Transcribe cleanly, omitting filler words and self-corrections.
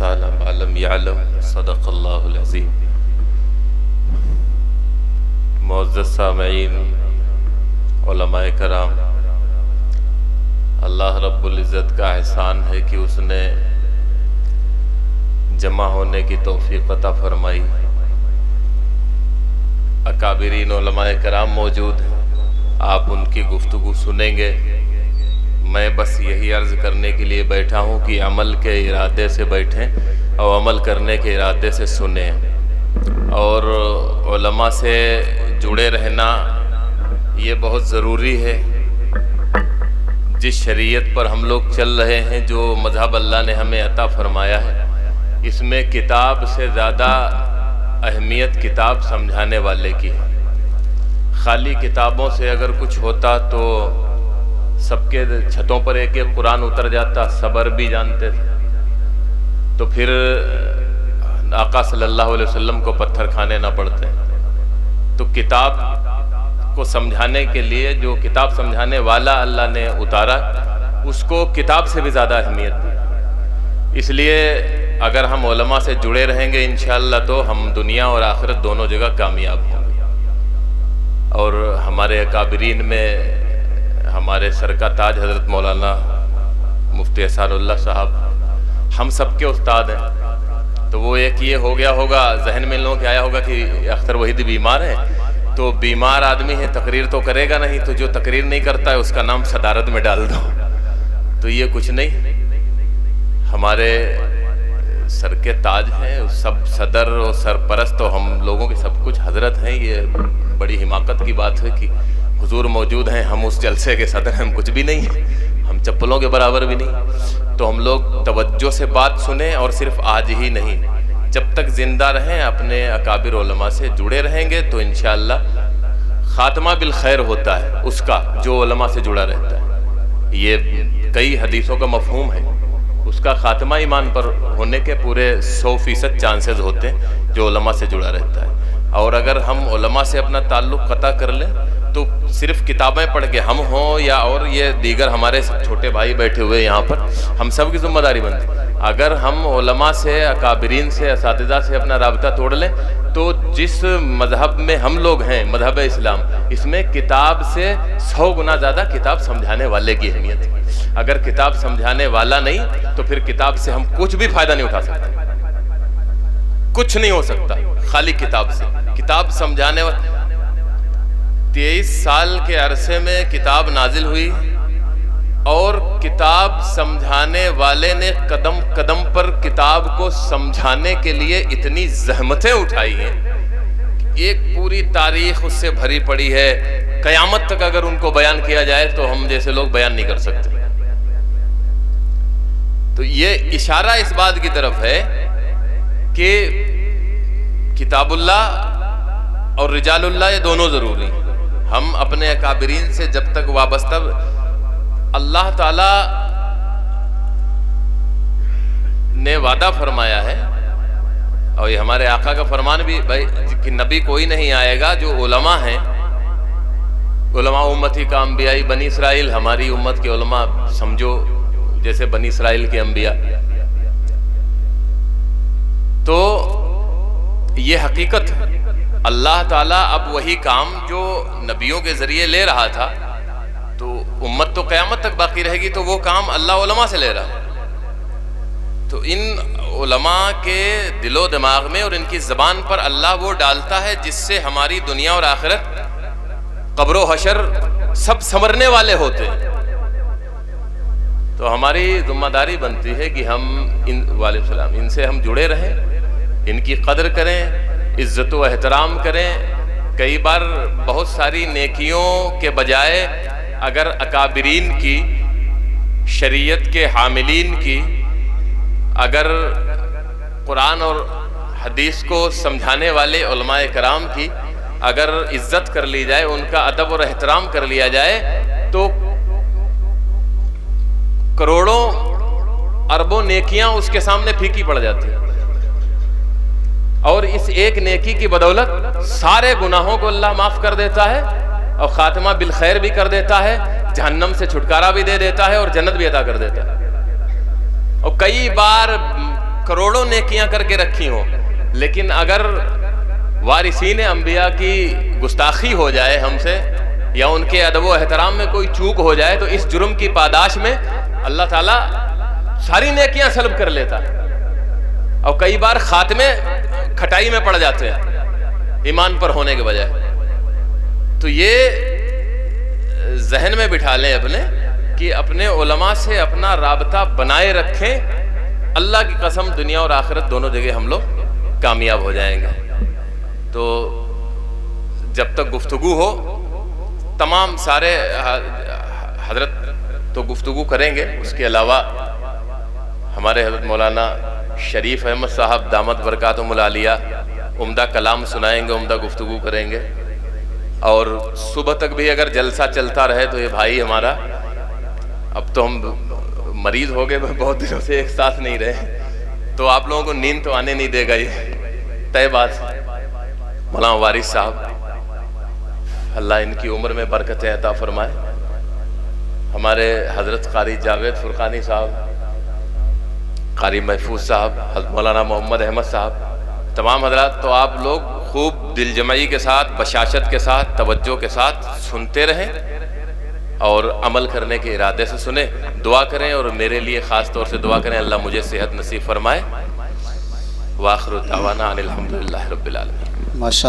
الإنسان ما لم يعلم صدق اللہ العظیم۔ معزز سامعین، علماء کرام، اللہ رب العزت کا احسان ہے کہ اس نے جمع ہونے کی توفیق عطا فرمائی۔ اکابرین علماء کرام موجود ہیں، آپ ان کی گفتگو سنیں گے۔ میں بس یہی عرض کرنے کے لیے بیٹھا ہوں کہ عمل کے ارادے سے بیٹھیں اور عمل کرنے کے ارادے سے سنیں، اور علماء سے جڑے رہنا یہ بہت ضروری ہے۔ جس شریعت پر ہم لوگ چل رہے ہیں، جو مذہب اللہ نے ہمیں عطا فرمایا ہے، اس میں کتاب سے زیادہ اہمیت کتاب سمجھانے والے کی ہے۔ خالی کتابوں سے اگر کچھ ہوتا تو سب کے چھتوں پر ایک ایک قرآن اتر جاتا، صبر بھی جانتے تھے، تو پھر آقا صلی اللہ علیہ وسلم کو پتھر کھانے نہ پڑتے۔ تو کتاب کو سمجھانے کے لیے جو کتاب سمجھانے والا اللہ نے اتارا، اس کو کتاب سے بھی زیادہ اہمیت دی۔ اس لیے اگر ہم علماء سے جڑے رہیں گے انشاءاللہ تو ہم دنیا اور آخرت دونوں جگہ کامیاب ہوں گے۔ اور ہمارے اکابرین میں ہمارے سر کا تاج حضرت مولانا مفتی احسان اللہ صاحب ہم سب کے استاد ہیں، تو وہ ایک یہ ہو گیا ہوگا ذہن میں لوگوں کے آیا ہوگا کہ اختر وحید بیمار ہے، تو بیمار آدمی ہے تقریر تو کرے گا نہیں، تو جو تقریر نہیں کرتا ہے اس کا نام صدارت میں ڈال دو۔ تو یہ کچھ نہیں، ہمارے سر کے تاج ہیں، سب صدر اور سرپرست اور ہم لوگوں کے سب کچھ حضرت ہیں۔ یہ بڑی حماقت کی بات ہے کہ حضور موجود ہیں، ہم اس جلسے کے صدر ہیں، ہم کچھ بھی نہیں ہیں، ہم چپلوں کے برابر بھی نہیں۔ تو ہم لوگ توجہ سے بات سنیں، اور صرف آج ہی نہیں، جب تک زندہ رہیں اپنے اکابر علماء سے جڑے رہیں گے تو انشاءاللہ خاتمہ بالخیر ہوتا ہے اس کا جو علماء سے جڑا رہتا ہے۔ یہ کئی حدیثوں کا مفہوم ہے، اس کا خاتمہ ایمان پر ہونے کے پورے 100% چانسز ہوتے ہیں جو علماء سے جڑا رہتا ہے۔ اور اگر ہم علماء سے اپنا تعلق قطع کر لیں تو صرف کتابیں پڑھ کے ہم ہوں یا اور یہ دیگر ہمارے چھوٹے بھائی بیٹھے ہوئے یہاں پر، ہم سب کی ذمہ داری بنتی ہے۔ اگر ہم علماء سے، اکابرین سے، اساتذہ سے اپنا رابطہ توڑ لیں تو جس مذہب میں ہم لوگ ہیں، مذہب اسلام، اس میں کتاب سے 100 گنا زیادہ کتاب سمجھانے والے کی اہمیت ہے۔ اگر کتاب سمجھانے والا نہیں تو پھر کتاب سے ہم کچھ بھی فائدہ نہیں اٹھا سکتے، کچھ نہیں ہو سکتا خالی کتاب سے۔ کتاب سمجھانے والا 23 سال کے عرصے میں کتاب نازل ہوئی، اور کتاب سمجھانے والے نے قدم قدم پر کتاب کو سمجھانے کے لیے اتنی زحمتیں اٹھائی ہیں، ایک پوری تاریخ اس سے بھری پڑی ہے۔ قیامت تک اگر ان کو بیان کیا جائے تو ہم جیسے لوگ بیان نہیں کر سکتے۔ تو یہ اشارہ اس بات کی طرف ہے کہ کتاب اللہ اور رجال اللہ یہ دونوں ضروری ہیں۔ ہم اپنے اکابرین سے جب تک وابستہ، اللہ تعالی نے وعدہ فرمایا ہے، اور یہ ہمارے آقا کا فرمان بھی بھائی کہ نبی کوئی نہیں آئے گا جو علماء ہیں، علماء امتی کا انبیاء بنی اسرائیل، ہماری امت کے علماء سمجھو جیسے بنی اسرائیل کے انبیاء۔ تو یہ حقیقت ہے، اللہ تعالیٰ اب وہی کام جو نبیوں کے ذریعے لے رہا تھا، تو امت تو قیامت تک باقی رہے گی، تو وہ کام اللہ علماء سے لے رہا ہے۔ تو ان علماء کے دل و دماغ میں اور ان کی زبان پر اللہ وہ ڈالتا ہے جس سے ہماری دنیا اور آخرت، قبر و حشر سب سنورنے والے ہوتے ہیں۔ تو ہماری ذمہ داری بنتی ہے کہ ہم وعلیکم السلام، ان سے ہم جڑے رہیں، ان کی قدر کریں، عزت و احترام کریں۔ کئی بار بہت ساری نیکیوں کے بجائے اگر اکابرین کی، شریعت کے حاملین کی، اگر قرآن اور حدیث کو سمجھانے والے علماء کرام کی اگر عزت کر لی جائے، ان کا ادب اور احترام کر لیا جائے، تو کروڑوں اربوں نیکیاں اس کے سامنے پھیکی پڑ جاتی ہیں، اور اس ایک نیکی کی بدولت سارے گناہوں کو اللہ معاف کر دیتا ہے، اور خاتمہ بالخیر بھی کر دیتا ہے، جہنم سے چھٹکارا بھی دے دیتا ہے، اور جنت بھی عطا کر دیتا ہے۔ اور کئی بار کروڑوں نیکیاں کر کے رکھی ہوں، لیکن اگر وارثین انبیاء کی گستاخی ہو جائے ہم سے یا ان کے ادب و احترام میں کوئی چوک ہو جائے تو اس جرم کی پاداش میں اللہ تعالیٰ ساری نیکیاں سلب کر لیتا ہے، اور کئی بار خاتمے کھٹائی میں پڑ جاتے ہیں ایمان پر ہونے کے بجائے۔ تو یہ ذہن میں بٹھا لیں اپنے کہ اپنے علماء سے اپنا رابطہ بنائے رکھیں، اللہ کی قسم دنیا اور آخرت دونوں جگہ ہم لوگ کامیاب ہو جائیں گے۔ تو جب تک گفتگو ہو تمام سارے حضرت تو گفتگو کریں گے، اس کے علاوہ ہمارے حضرت مولانا شریف احمد صاحب دامت برکاتہم العالیہ عمدہ کلام سنائیں گے، عمدہ گفتگو کریں گے، اور صبح تک بھی اگر جلسہ چلتا رہے تو یہ بھائی ہمارا، اب تو ہم مریض ہو گئے، بہت دنوں سے ایک ساتھ نہیں رہے، تو آپ لوگوں کو نیند تو آنے نہیں دے گا، یہ طے بات۔ مولانا وارث صاحب اللہ ان کی عمر میں برکتیں عطا فرمائے، ہمارے حضرت قاری جاوید فرقانی صاحب، قاری محفوظ صاحب، حضرت مولانا محمد احمد صاحب، تمام حضرات، تو آپ لوگ خوب دل جمعی کے ساتھ، بشاشت کے ساتھ، توجہ کے ساتھ سنتے رہیں اور عمل کرنے کے ارادے سے سنیں، دعا کریں، اور میرے لیے خاص طور سے دعا کریں اللہ مجھے صحت نصیب فرمائے۔ وآخر دعوانا ان الحمدللہ رب العالمین۔